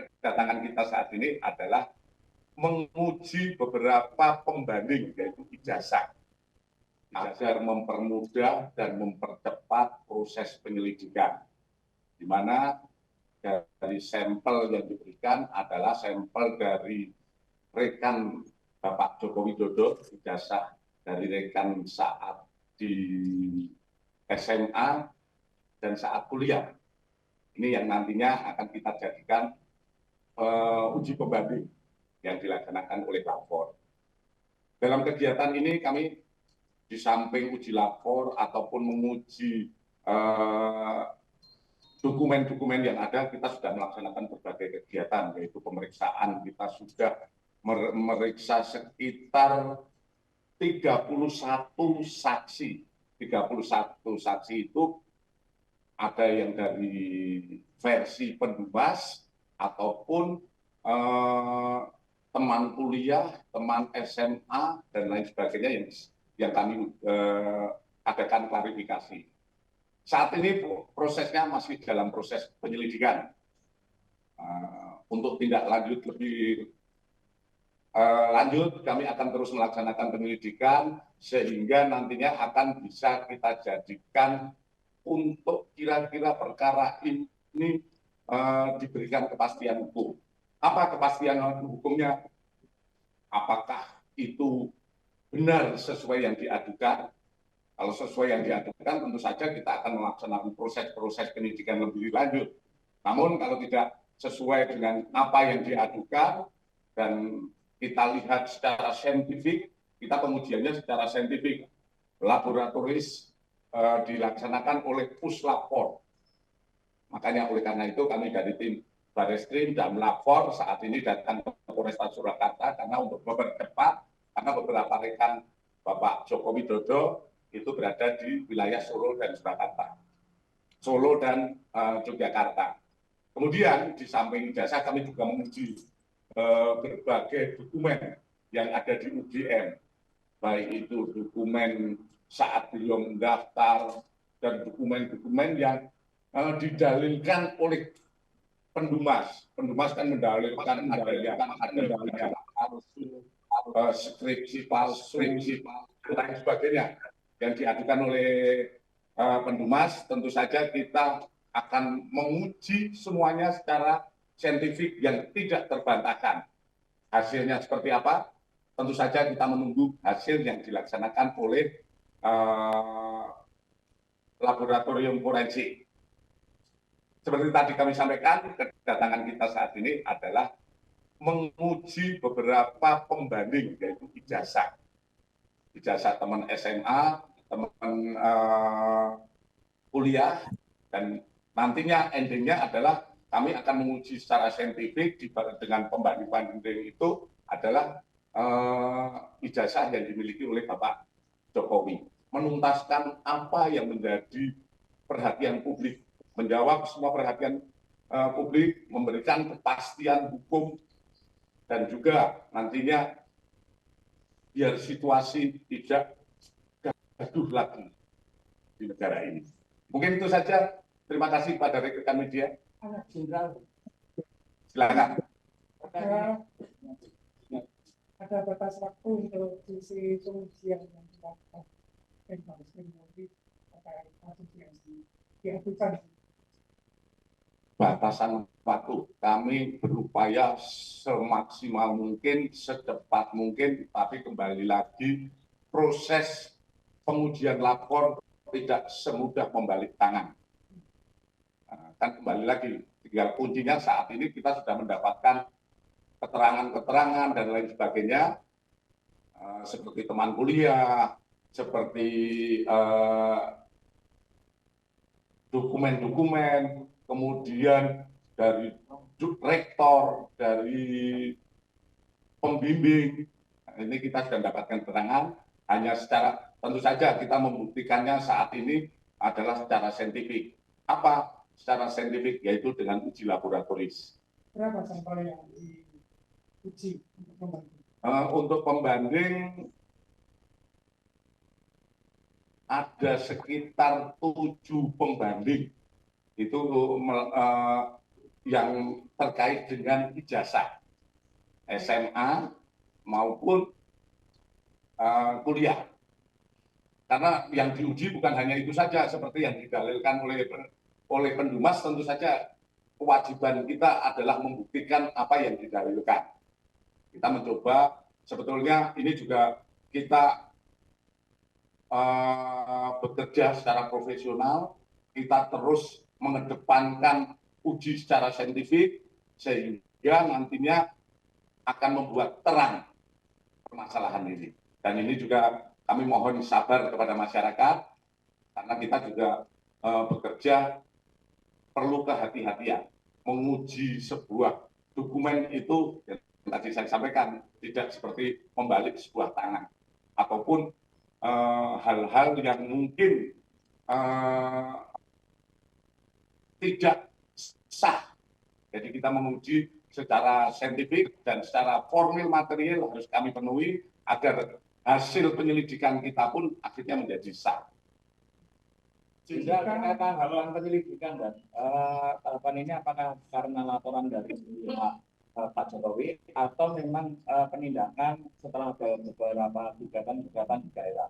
kedatangan kita saat ini adalah menguji beberapa pembanding, yaitu ijazah, agar mempermudah dan mempercepat proses penyelidikan, di mana dari sampel yang diberikan adalah sampel dari rekan Bapak Joko Widodo, ijazah dari rekan saat di SMA dan saat kuliah. Ini yang nantinya akan kita jadikan uji pembanding yang dilaksanakan oleh lapor. Dalam kegiatan ini kami di samping uji lapor ataupun menguji dokumen-dokumen yang ada, kita sudah melaksanakan berbagai kegiatan, yaitu pemeriksaan. Kita sudah memeriksa sekitar 31 saksi. 31 saksi itu ada yang dari versi pendumas ataupun teman kuliah, teman SMA, dan lain sebagainya yang kami adakan klarifikasi. Saat ini prosesnya masih dalam proses penyelidikan. Untuk tindak lanjut lebih lanjut, kami akan terus melaksanakan penyelidikan sehingga nantinya akan bisa kita jadikan untuk kira-kira perkara ini diberikan kepastian hukum. Apa kepastian hukumnya? Apakah itu benar sesuai yang diadukan? Kalau sesuai yang diadukan, tentu saja kita akan melaksanakan proses-proses penyidikan lebih lanjut. Namun kalau tidak sesuai dengan apa yang diadukan dan kita lihat secara saintifik, kita pengujiannya secara saintifik, laboratoris dilaksanakan oleh puslapor. Makanya oleh karena itu kami dari tim Barreskrim dan Lapor saat ini datang ke Polresta Surakarta karena untuk mempercepat, karena beberapa rekan Bapak Joko Widodo itu berada di wilayah Solo dan Surakarta, Solo dan Yogyakarta. Kemudian di samping ijazah kami juga menguji berbagai dokumen yang ada di UGM, baik itu dokumen saat belum mendaftar dan dokumen-dokumen yang didalilkan oleh pendumas. Pendumas kan mendalilkan adanya skripsi palsu, dan lain sebagainya yang diadukan oleh pendumas. Tentu saja kita akan menguji semuanya secara saintifik yang tidak terbantahkan. Hasilnya seperti apa? Tentu saja kita menunggu hasil yang dilaksanakan oleh laboratorium forensik. Seperti tadi kami sampaikan, kedatangan kita saat ini adalah menguji beberapa pembanding, yaitu ijazah. Ijazah teman SMA, teman kuliah, dan nantinya endingnya adalah kami akan menguji secara saintifik dengan pembanding-pembanding itu adalah ijazah yang dimiliki oleh Bapak Jokowi. Menuntaskan apa yang menjadi perhatian publik, menjawab semua perhatian publik, memberikan kepastian hukum, dan juga nantinya biar situasi tidak gaduh lagi di negara ini. Mungkin itu saja. Terima kasih pada rekan media. Silakan. Ada batas waktu untuk sisi pengujian yang dilakukan dan harus menjadi kasus yang diadukan. Batasan waktu kami berupaya semaksimal mungkin, secepat mungkin, tapi kembali lagi proses pengujian lapor tidak semudah membalik tangan. Kan kembali lagi, tinggal kuncinya saat ini kita sudah mendapatkan keterangan-keterangan dan lain sebagainya, seperti teman kuliah, seperti dokumen-dokumen, kemudian dari rektor, dari pembimbing. Ini kita sudah mendapatkan keterangan, hanya secara, tentu saja kita membuktikannya saat ini adalah secara saintifik. Apa secara saintifik? Yaitu dengan uji laboratoris. Berapa sampel yang diuji untuk pembanding? Untuk pembanding ada sekitar 7 pembanding itu yang terkait dengan ijazah SMA maupun kuliah. Karena yang diuji bukan hanya itu saja, seperti yang didalilkan oleh Pendumas, tentu saja kewajiban kita adalah membuktikan apa yang didalilkan. Kita mencoba, sebetulnya ini juga kita bekerja secara profesional, kita terus mengedepankan uji secara saintifik, sehingga nantinya akan membuat terang permasalahan ini. Dan ini juga kami mohon sabar kepada masyarakat, karena kita juga bekerja perlu kehati-hatian. Menguji sebuah dokumen itu, yang tadi saya sampaikan, tidak seperti membalik sebuah tangan. Ataupun hal-hal yang mungkin tidak sah. Jadi kita menguji secara saintifik dan secara formil material harus kami penuhi agar hasil penyelidikan kita pun akhirnya menjadi sah. Sehingga terkait hal penyelidikan dan tahapan ini apakah karena laporan dari Pak Jokowi atau memang penindakan setelah beberapa gugatan di daerah?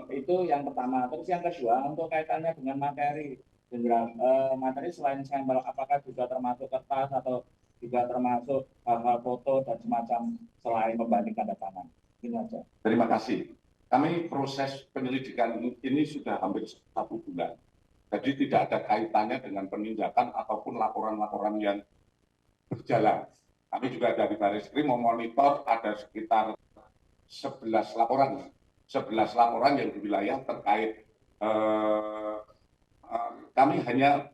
Itu yang pertama. Terus yang kedua, untuk kaitannya dengan materi, materi selain sampel, apakah juga termasuk kertas atau juga termasuk hal-hal foto dan semacam selain pembanding tanda tangan? Ini aja. Terima kasih. Kami proses penyelidikan ini sudah hampir 1 bulan. Jadi tidak ada kaitannya dengan penindakan ataupun laporan-laporan yang berjalan. Kami juga dari Barreskrim memonitor ada sekitar 11 laporan. 11 laporan yang di wilayah terkait kami hanya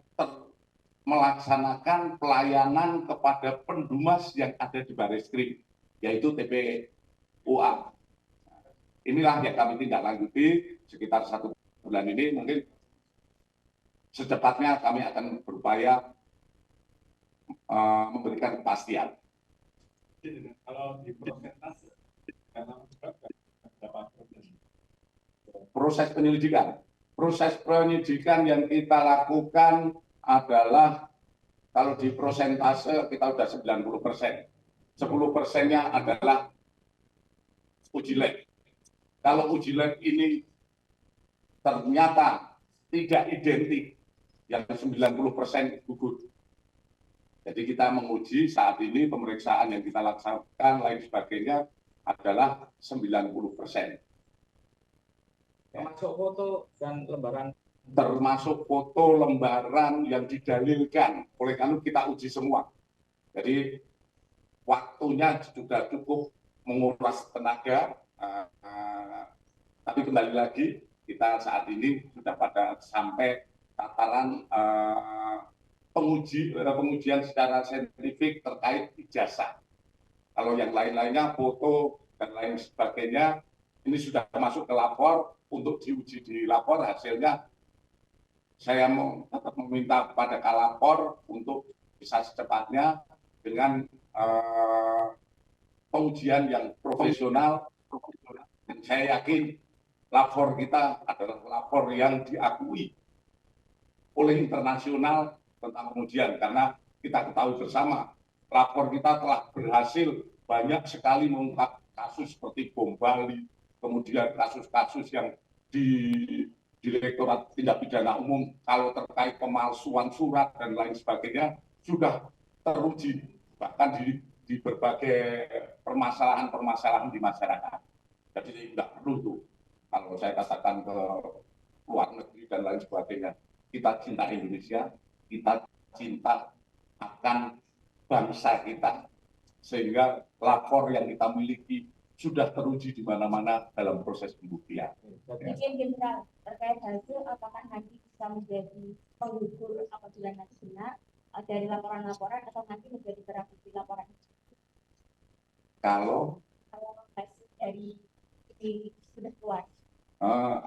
melaksanakan pelayanan kepada Pendumas yang ada di Barreskrim, yaitu TPUA. Inilah yang kami tindak lanjuti sekitar 1 bulan ini. Mungkin secepatnya kami akan berupaya memberikan kepastian. Kalau di proses penyelidikan yang kita lakukan adalah kalau di prosentase kita sudah 90%. 10%-nya adalah uji lab. Kalau uji lab ini ternyata tidak identik, yang 90% gugur. Jadi kita menguji saat ini pemeriksaan yang kita laksanakan lain sebagainya adalah 90%. Termasuk foto dan lembaran. Termasuk foto lembaran yang didalilkan. Oleh karena kita uji semua. Jadi waktunya sudah cukup menguras tenaga. Tapi kembali lagi, kita saat ini sudah pada sampai tataran pengujian secara saintifik terkait ijazah. Kalau yang lain-lainnya, foto dan lain sebagainya, ini sudah masuk ke lapor untuk diuji di lapor. Hasilnya saya mau tetap meminta kepada Kalapor untuk bisa secepatnya dengan pengujian yang profesional. Dan saya yakin lapor kita adalah lapor yang diakui oleh internasional tentang pengujian, karena kita ketahui bersama lapor kita telah berhasil banyak sekali mengungkap kasus seperti bom Bali, kemudian kasus-kasus yang di Direktorat Tindak Pidana Umum kalau terkait pemalsuan surat dan lain sebagainya sudah teruji bahkan di berbagai permasalahan-permasalahan di masyarakat. Jadi tidak perlu tuh kalau saya katakan ke luar negeri dan lain sebagainya. Kita cinta Indonesia, kita cinta akan bangsa kita, sehingga lapor yang kita miliki sudah teruji di mana-mana dalam proses pembuktian. Izin Jenderal, terkait hasil apakah nanti bisa menjadi penggugur apabila nanti benar dari laporan-laporan atau nanti menjadi barang bukti laporan? Kalau hasil dari ini sudah keluar.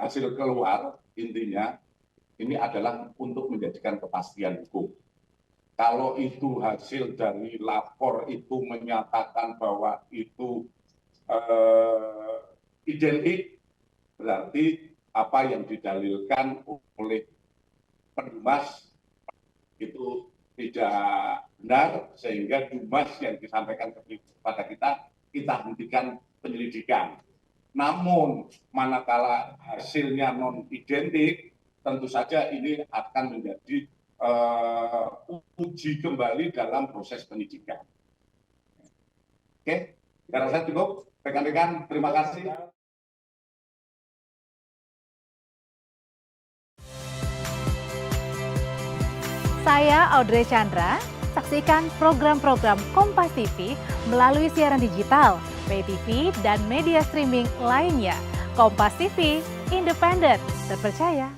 Hasil keluar intinya ini adalah untuk menjadikan kepastian hukum. Kalau itu hasil dari lapor itu menyatakan bahwa itu identik, berarti apa yang didalilkan oleh Pendumas itu tidak benar sehingga dumas yang disampaikan kepada kita hentikan penyelidikan. Namun manakala hasilnya non identik, tentu saja ini akan menjadi uji kembali dalam proses penyidikan. Oke, saya rasa cukup. Rekan-rekan, terima kasih. Saya Audrey Chandra, saksikan program-program Kompas TV melalui siaran digital, pay TV, dan media streaming lainnya. Kompas TV, independen, terpercaya.